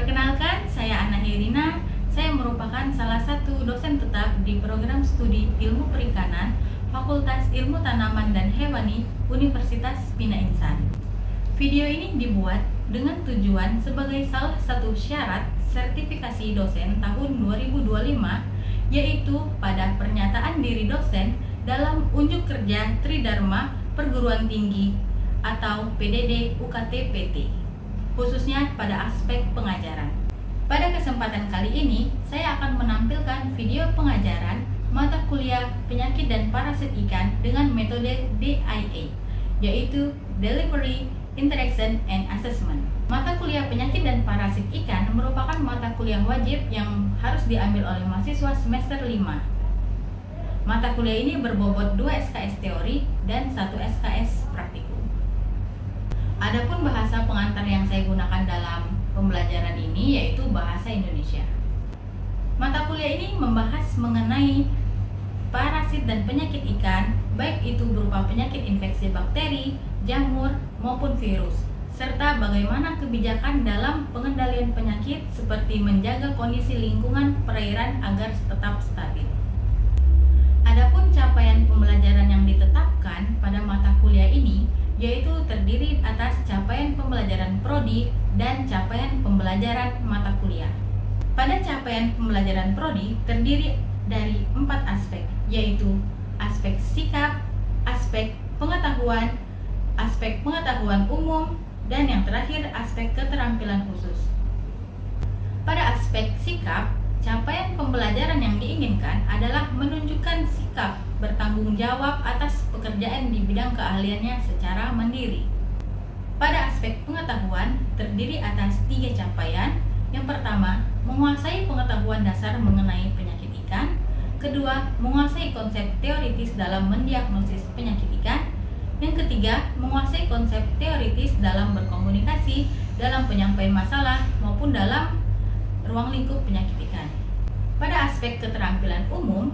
Perkenalkan, saya Ana Herina. Saya merupakan salah satu dosen tetap di program studi Ilmu Perikanan Fakultas Ilmu Tanaman dan Hewani Universitas Bina Insan. Video ini dibuat dengan tujuan sebagai salah satu syarat sertifikasi dosen tahun 2025, yaitu pada pernyataan diri dosen dalam unjuk kerja Tridharma Perguruan Tinggi atau PDD UKT-PT, khususnya pada aspek pengajaran. Pada kesempatan kali ini, saya akan menampilkan video pengajaran mata kuliah penyakit dan parasit ikan dengan metode DIA, yaitu Delivery, Interaction, and Assessment. Mata kuliah penyakit dan parasit ikan merupakan mata kuliah wajib yang harus diambil oleh mahasiswa semester 5. Mata kuliah ini berbobot 2 SKS teori dan 1 SKS praktikum. Adapun bahasa pengantar yang saya gunakan dalam pembelajaran ini yaitu bahasa Indonesia. Mata kuliah ini membahas mengenai parasit dan penyakit ikan, baik itu berupa penyakit infeksi bakteri, jamur, maupun virus, serta bagaimana kebijakan dalam pengendalian penyakit seperti menjaga kondisi lingkungan perairan agar tetap stabil. Adapun capaian pembelajaran yang ditetapkan pada mata kuliah ini yaitu terdiri atas capaian pembelajaran prodi dan capaian pembelajaran mata kuliah. Pada capaian pembelajaran prodi terdiri dari 4 aspek, yaitu aspek sikap, aspek pengetahuan umum, dan yang terakhir aspek keterampilan khusus. Pada aspek sikap, capaian pembelajaran yang diinginkan adalah menunjukkan sikap bertanggung jawab atas pekerjaan di bidang keahliannya secara mandiri. Pada aspek pengetahuan terdiri atas 3 capaian. Yang pertama, menguasai pengetahuan dasar mengenai penyakit ikan. Kedua, menguasai konsep teoritis dalam mendiagnosis penyakit ikan. Yang ketiga, menguasai konsep teoritis dalam berkomunikasi, dalam penyampaian masalah, maupun dalam ruang lingkup penyakit ikan. Pada aspek keterampilan umum,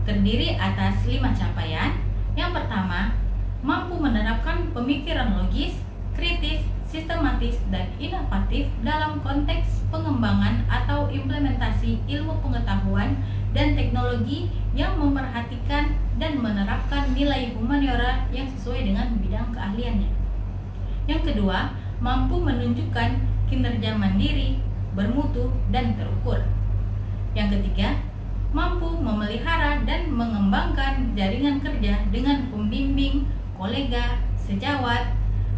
terdiri atas 5 capaian. Yang pertama, mampu menerapkan pemikiran logis, kritis, sistematis, dan inovatif dalam konteks pengembangan atau implementasi ilmu pengetahuan dan teknologi yang memperhatikan dan menerapkan nilai humaniora yang sesuai dengan bidang keahliannya. Yang kedua, mampu menunjukkan kinerja mandiri, bermutu, dan terukur. Yang ketiga, mampu memelihara dan mengembangkan jaringan kerja dengan pembimbing, kolega, sejawat,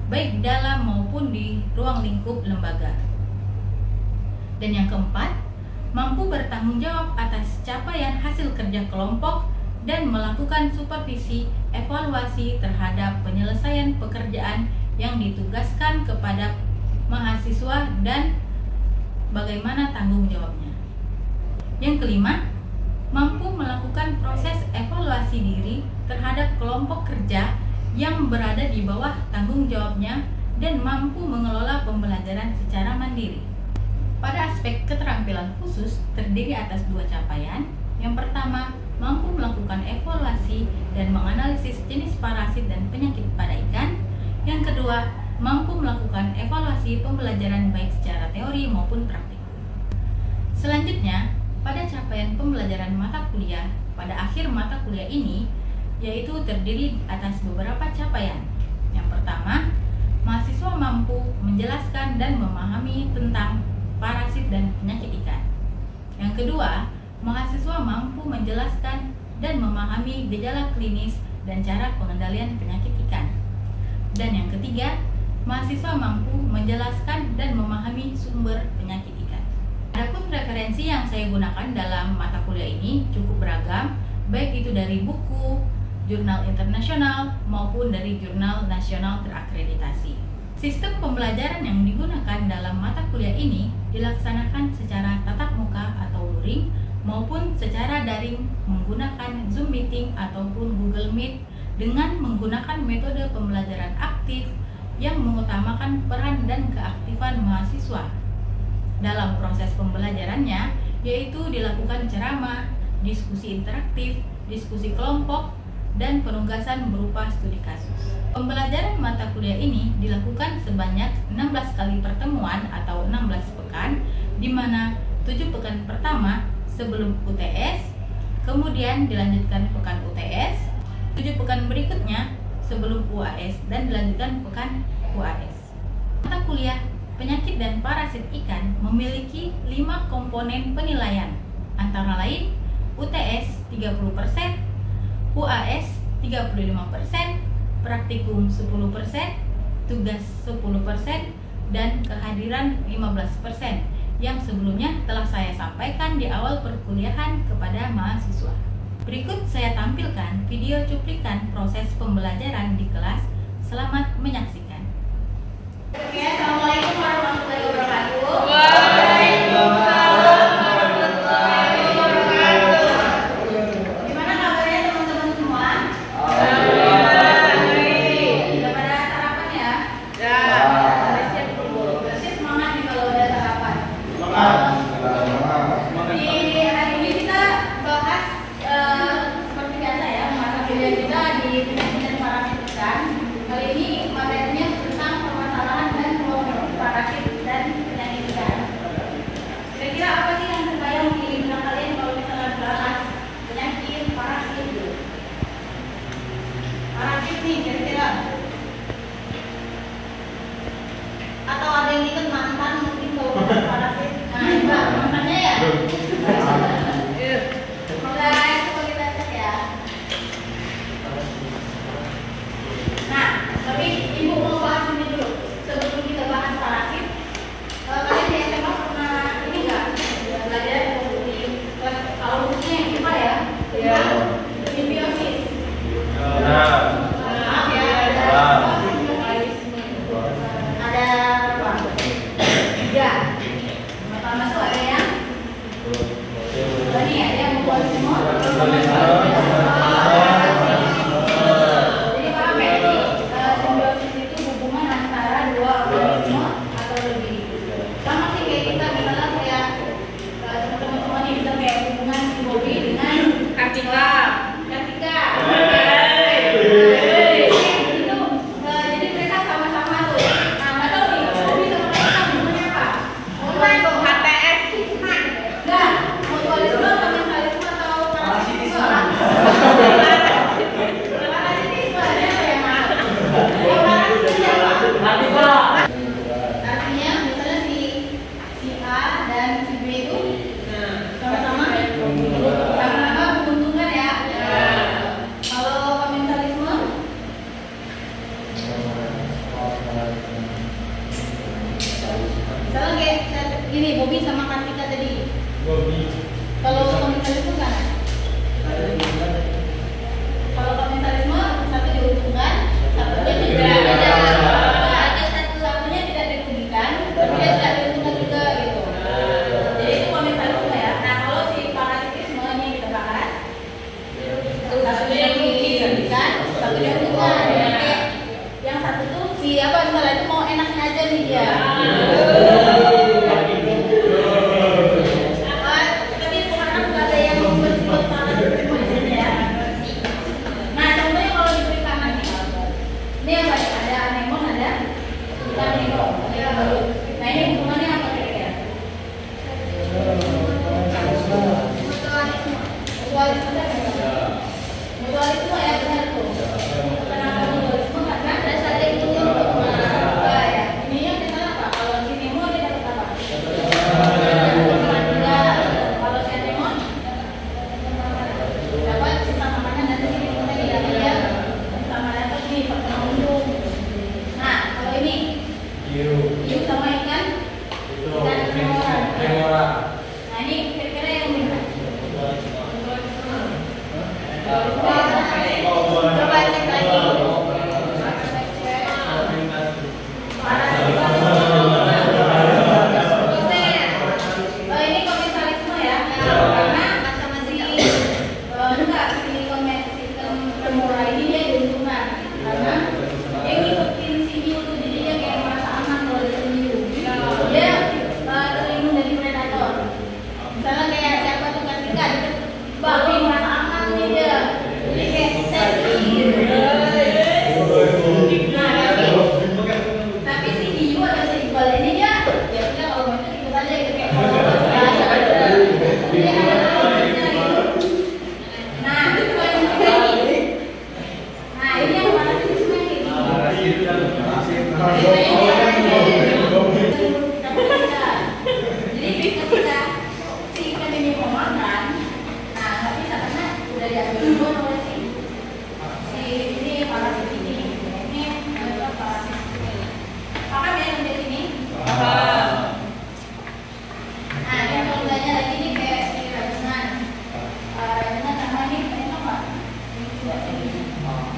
baik dalam maupun di ruang lingkup lembaga. Dan yang keempat, mampu bertanggung jawab atas capaian hasil kerja kelompok dan melakukan supervisi evaluasi terhadap penyelesaian pekerjaan yang ditugaskan kepada mahasiswa dan bagaimana tanggung jawabnya. Yang kelima, mampu melakukan proses evaluasi diri terhadap kelompok kerja yang berada di bawah tanggung jawabnya dan mampu mengelola pembelajaran secara mandiri. Pada aspek keterampilan khusus terdiri atas 2 capaian. Yang pertama, mampu melakukan evaluasi dan menganalisis jenis parasit dan penyakit pada ikan. Yang kedua, mampu melakukan evaluasi pembelajaran baik secara teori maupun praktik. Selanjutnya, pada capaian pembelajaran mata kuliah pada akhir mata kuliah ini yaitu terdiri atas beberapa capaian. Yang pertama, mahasiswa mampu menjelaskan dan memahami tentang parasit dan penyakit ikan. Yang kedua, mahasiswa mampu menjelaskan dan memahami gejala klinis dan cara pengendalian penyakit ikan. Dan yang ketiga, mahasiswa mampu menjelaskan dan memahami sumber penyakit ikan. Adapun referensi yang saya gunakan dalam mata kuliah ini cukup beragam, baik itu dari buku, jurnal internasional, maupun dari jurnal nasional terakreditasi. Sistem pembelajaran yang digunakan dalam mata kuliah ini dilaksanakan secara tatap muka atau luring, maupun secara daring menggunakan Zoom Meeting ataupun Google Meet dengan menggunakan metode pembelajaran aktif yang mengutamakan peran dan keaktifan mahasiswa. Dalam proses pembelajarannya, yaitu dilakukan ceramah, diskusi interaktif, diskusi kelompok, dan penugasan berupa studi kasus. Pembelajaran mata kuliah ini dilakukan sebanyak 16 kali pertemuan atau 16 pekan di mana 7 pekan pertama sebelum UTS, kemudian dilanjutkan pekan UTS, 7 pekan berikutnya sebelum UAS, dan dilanjutkan pekan UAS. Mata kuliah penyakit dan parasit ikan memiliki 5 komponen penilaian, antara lain UTS 30%, UAS 35%, praktikum 10%, tugas 10%, dan kehadiran 15% yang sebelumnya telah saya sampaikan di awal perkuliahan kepada mahasiswa. Berikut saya tampilkan video cuplikan proses pembelajaran di kelas. Selamat menyaksikan. Oke, Assalamualaikum warahmatullahi wabarakatuh. Waalaikumsalam warahmatullahi wabarakatuh. Gimana kabarnya teman-teman semua? Udah pada sarapan ya? Ya. Siap dulu. Berarti semangat nih kalau udah sarapan. Di hari ini kita bahas seperti biasa ya, mata kuliah kita di penyakit dan parasit ikan. Kali ini materinya tentang permasalahan dan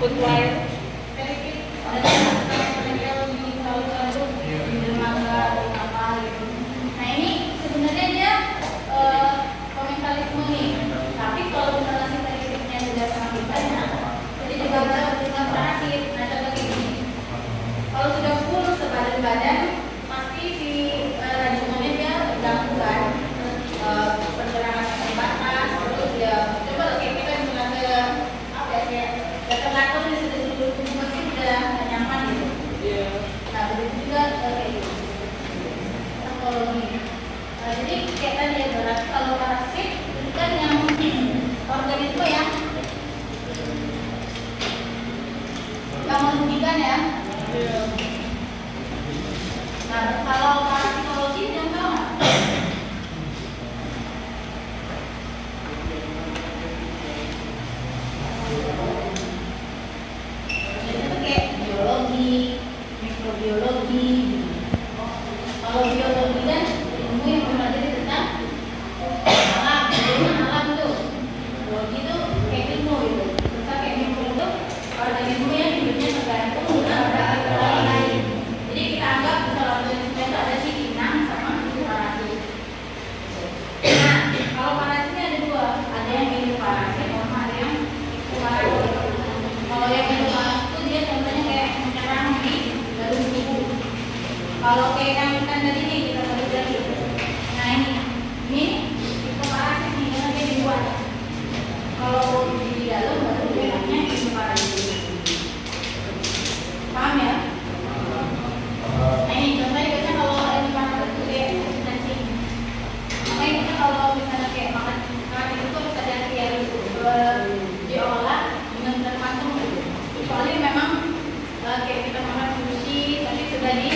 Footwear. Nah ini sebenarnya dia komentalisme nih. Tapi kalau misalnya sintetiknya sudah semakin banyak, jadi juga bisa bertindak parasit. Nah contoh kayak gini. Kalau sudah full sebadan-badan, pasti si rajungannya dia gangguan pergerakan terbatas. Terus ya coba kayak kita misalnya ke apa ya kayak gatal-gatal di seluruh tubuh pasti udah nggak nyaman gitu. Nah begitu juga kayak gitu. Jadi kayak tadi ya berarti kalau parasit itu kan yang organisme yang merugikan ya. Nah kalau parasitologi yang tahu nggak? Itu kayak biologi, mikrobiologi. Kalau biologi kan ilmu yang mempelajari tentang alam, bagaimana alam itu. Biologi itu kayak ilmu gitu. Terus kayak ilmu itu organisme yang hidupnya tergantung pada orang lain. Jadi kita anggap kalau organisme itu ada si inang sama si parasit. Nah, kalau parasitnya ada dua, ada yang hidup parasit sama ada yang parasit. Kalau yang hidup parasit itu dia contohnya kayak menyerang di dalam tubuh. Kalau kayak yang tadi nih kita baru dari, nah ini itu parasit nih karena dia di luar. Kalau di dalam baru bilangnya itu parasit. Paham ya? Nah ini contohnya biasanya kalau ini parasit itu kayak cacing. Makanya kita kalau misalnya kayak makan itu bisa diolah dengan terpatung gitu. Kecuali memang kayak kita makan sushi tapi sudah di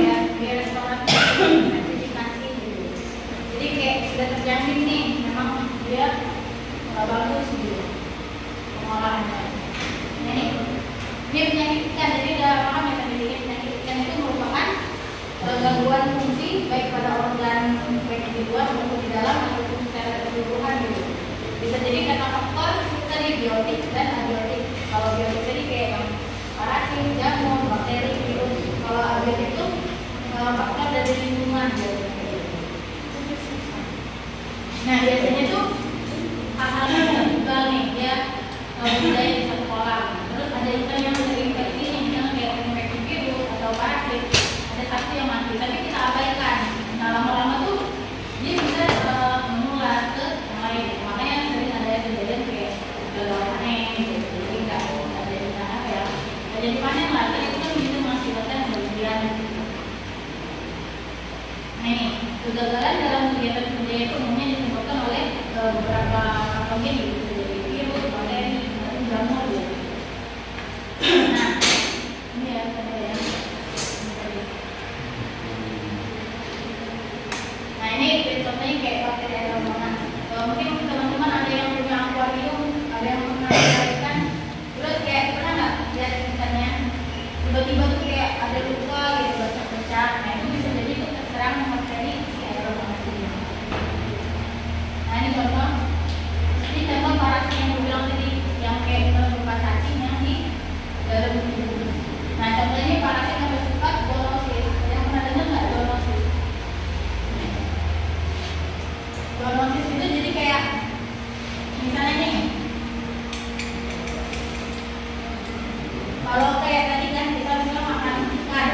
ya di restoran sertifikasi gitu. Jadi kayak sudah terjamin nih memang dia bagus gitu pengolahannya. Nah ini penyakit ikan, jadi udah paham ya tadi penyakit ikan itu merupakan gangguan fungsi baik pada organ baik di luar maupun di dalam ataupun secara keseluruhan gitu. Bisa jadi karena faktor tadi biotik dan abiotik. Kalau biotik tadi kayak parasit, jamur, bakteri, virus. Kalau abiotik itu faktor dari lingkungan gitu. Nah biasanya tuh hal-hal yang tunggal nih dia budaya di satu kolam. Terus ada ikan yang terinfeksi nih, misalnya kayak terinfeksi virus atau parasit. Ada satu yang mati, tapi kita abaikan. Nah lama-lama tuh dia bisa menular ke yang lain. Makanya sering ada kejadian kayak gagal panen gitu. Jadi nggak ada apa ya, nggak jadi panen lah. Tapi itu kan bisa mengakibatkan kerugian. Nah ini kegagalan dalam kegiatan budaya itu umumnya disebabkan oleh beberapa patogen gitu, jadi virus, bakteri, atau jamur gitu. Nah ini ya ada ya. Nah ini contohnya kayak bakteri aeromonas. Mungkin teman-teman ada yang punya akuarium, ada yang pernah ikan, terus kayak pernah nggak lihat ikannya tiba-tiba tuh kayak ada luka gitu, becak-becak. Nah itu bisa jadi itu terserang bakteri aeromonas ini. Nah ini contoh parasit yang gue bilang tadi yang kayak berupa cacing yang di dalam tubuh. Nah contohnya ini parasit yang bersifat zoonosis. Yang pernah dengar nggak zoonosis? Zoonosis itu jadi kayak misalnya nih, kalau kayak tadi kan kita misalnya makan ikan,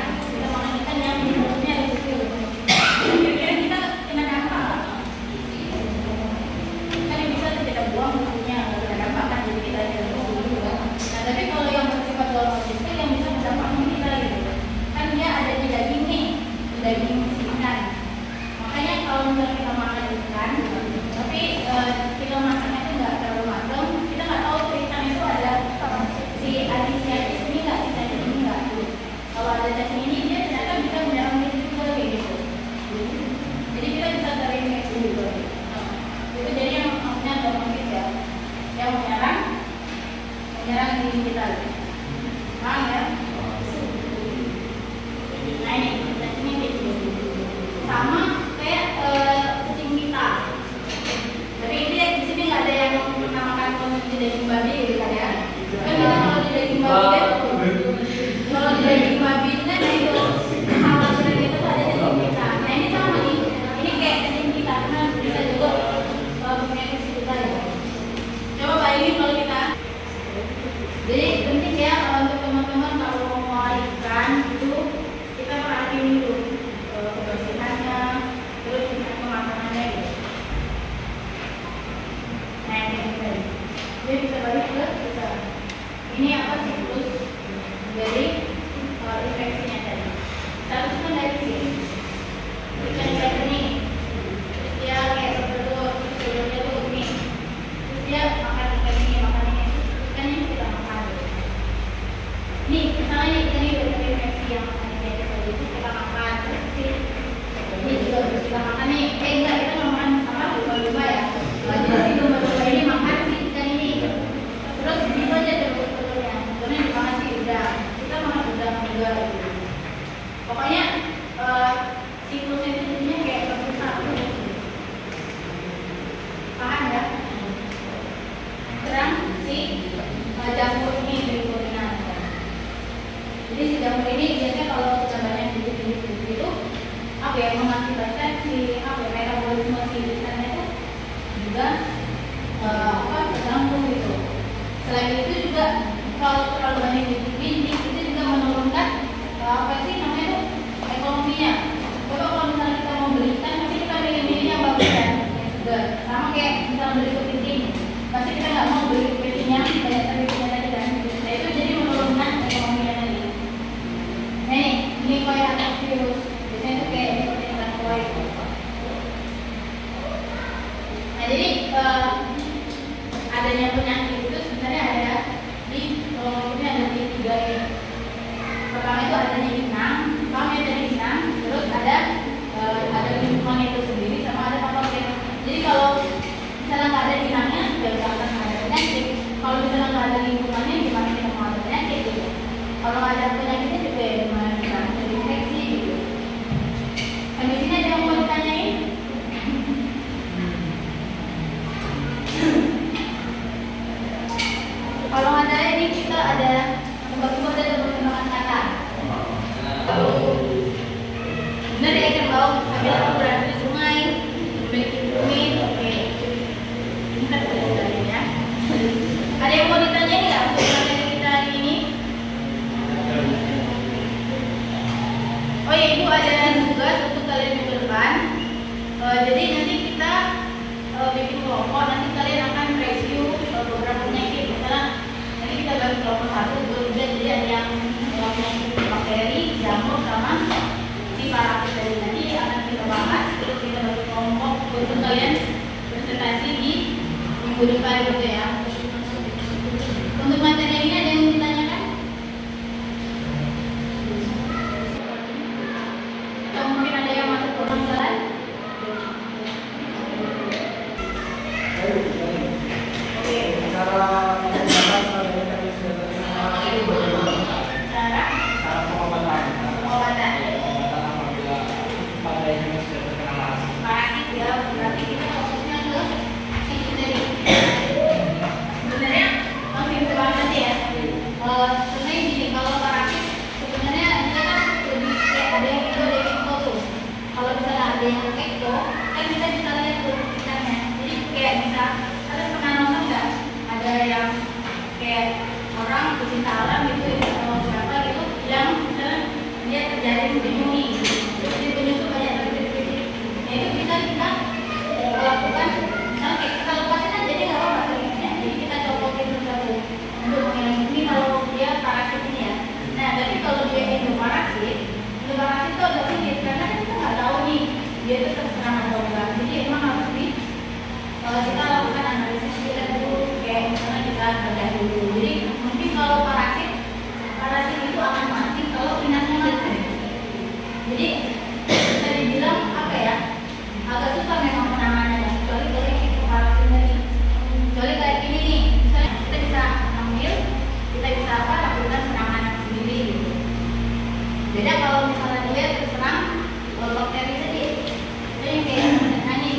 yang di mulutnya ada kecil. Kira-kira kita kena dampak kan bisa kita buang mulutnya, nggak kena dampak kan, jadi kita jalan dulu kan. Nah tapi kalau yang bersifat zoonosis itu yang bisa berdampak ke kita gitu kan, dia ada di daging nih, daging ikan. Makanya kalau misalnya kita makan ikan tapi kita masaknya itu nggak terlalu matang, kita nggak tahu tuh ikan itu ada si anis ini nggak, si cacing ini nggak. Kalau ada cacing ini dia ternyata bisa menyerang kita juga kayak gitu. Jadi kita bisa terinfeksi gitu. Itu jadi yang maksudnya zoonosis ya, yang menyerang diri kita. Paham ya? Nah ini cacingnya kayak gitu. Sama kayak kucing kita. Tapi ini di sini nggak ada yang pernah makan konsumsi daging babi gitu kan ya. Kan kita daging babi kan, kalau di daging babi itu kan itu khawatiran itu ada di tubuh kita. Nah ini sama nih, ini kayak daging kita karena bisa juga punya isi kita ya. Coba bayangin kalau kita, jadi penting ya untuk teman-teman kalau mau ikan itu kita perhatiin dulu kebersihannya, terus pemakaiannya gitu. Nah ini tadi, jadi bisa balik ke kita. Ini apa siklus dari infeksinya tadi? Satu kan dari sini, ikan ini, terus dia kayak bertelur, telurnya tuh ini, terus dia makan ikan ini, ikan ini kita makan. Nih, misalnya ikan ini udah terinfeksi yang makan ikan tadi itu kita makan, terus ini juga harus kita makan nih. Enggak, kita nggak makan apa lumba-lumba ya. Jadi lumba-lumba ini makan si ikan ini, terus gitu aja terus telurnya. Telurnya dimakan sih udah, kita makan udang juga gitu. Pokoknya siklusnya itu jadinya kayak berputar terus. Paham ya? Sekarang si jamur ini berikutnya. Jadi si jamur ini biasanya kalau kita banyak itu apa ya, mengakibatkan si apa ya, metabolisme si ikannya itu juga terganggu gitu. Selain itu juga kalau terlalu banyak dinding itu juga menurunkan apa sih namanya itu ekonominya. Coba kalau misalnya kita mau beli ikan pasti kita pilih yang bagus kan, yang segar. Sama kayak misalnya beli kepiting, pasti kita nggak mau beli kepitingnya banyak kepitingnya tadi kan. Nah itu jadi menurunkan ekonominya tadi. Nah ini kayak virus, biasanya itu kayak diperlukan koi. Nah jadi adanya penyakit itu sebenarnya ada di ini ada di 3 ini. Pertama itu adanya inang, yang dari inang, terus ada lingkungan itu sendiri sama ada patogen. Jadi kalau misalnya nggak ada inangnya, ya nggak akan ada penyakit. Kalau misalnya nggak ada lingkungannya, gimana kita mau ada penyakit gitu? Kalau nggak ada penyakitnya juga ya gimana kita terinfeksi gitu. Dan di sini ada yang mau ditanyain? Kalau ada ini kita ada tempat-tempat dan perkembangan kata. Benar ya kan bau, sambil aku berada di sungai, memiliki bumi, oke. Bentar boleh ya. Ada yang mau ditanyain nggak untuk materi kita hari ini? Oh ya, ibu ada tugas untuk kalian minggu depan. Jadi nanti kita bikin kelompok, nanti kalian akan review beberapa penyakit. Misalnya nanti kita bagi kelompok 1, 2, 3, jadi ada yang penyakit bakteri, jamur, sama si parasit tadi. Nanti akan kita bahas, terus kita bagi kelompok untuk kalian presentasi di minggu depan gitu ya. Untuk materi ini ada yang ditanyakan? Atau mungkin ada yang masuk permasalahan? Dia itu terserang atau enggak, jadi emang harus kita lakukan analisis kita dulu, kayak misalnya kita bedah dulu. Jadi mungkin kalau parasit itu akan mati kalau inangnya mati. Jadi bisa dibilang apa ya, agak susah memang penanganannya, kecuali kalau itu parasit tadi. Kecuali kayak gini nih, misalnya kita bisa ambil, kita bisa lakukan penanganan sendiri gitu. Beda kalau misalnya dia terserang bakteri tadi. Yang kayak ini,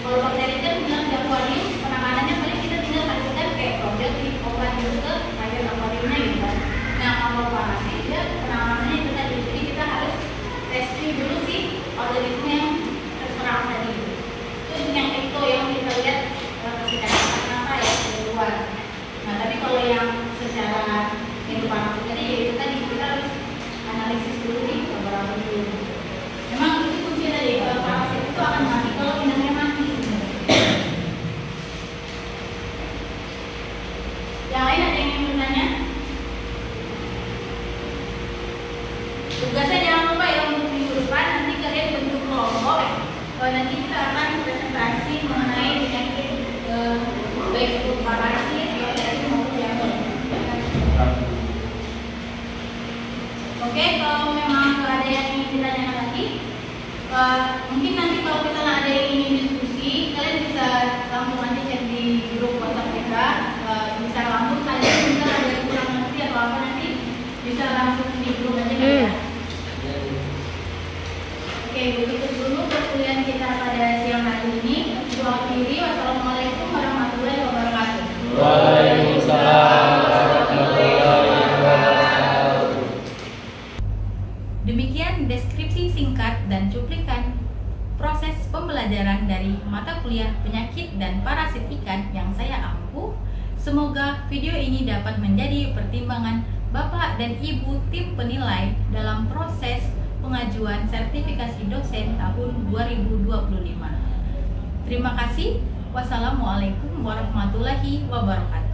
kalau bakteri itu bilang jamuanium, penanganannya paling kita tinggal kasihkan kayak probiotik, obat gitu Mungkin nanti kalau misalnya ada yang ingin diskusi, kalian bisa langsung aja chat di grup WhatsApp kita. Bisa langsung kalian juga ada yang kurang ngerti atau apa nanti bisa langsung di grup aja ya. Oke, begitu dulu perkuliahan kita pada siang hari ini. Gua akhiri. Wassalamualaikum warahmatullahi wabarakatuh. Waalaikumsalam warahmatullahi wabarakatuh. Demikian deskripsi singkat dan cuplikan proses pembelajaran dari mata kuliah penyakit dan parasit ikan yang saya ampuh. Semoga video ini dapat menjadi pertimbangan Bapak dan Ibu tim penilai dalam proses pengajuan sertifikasi dosen tahun 2025. Terima kasih. Wassalamualaikum warahmatullahi wabarakatuh.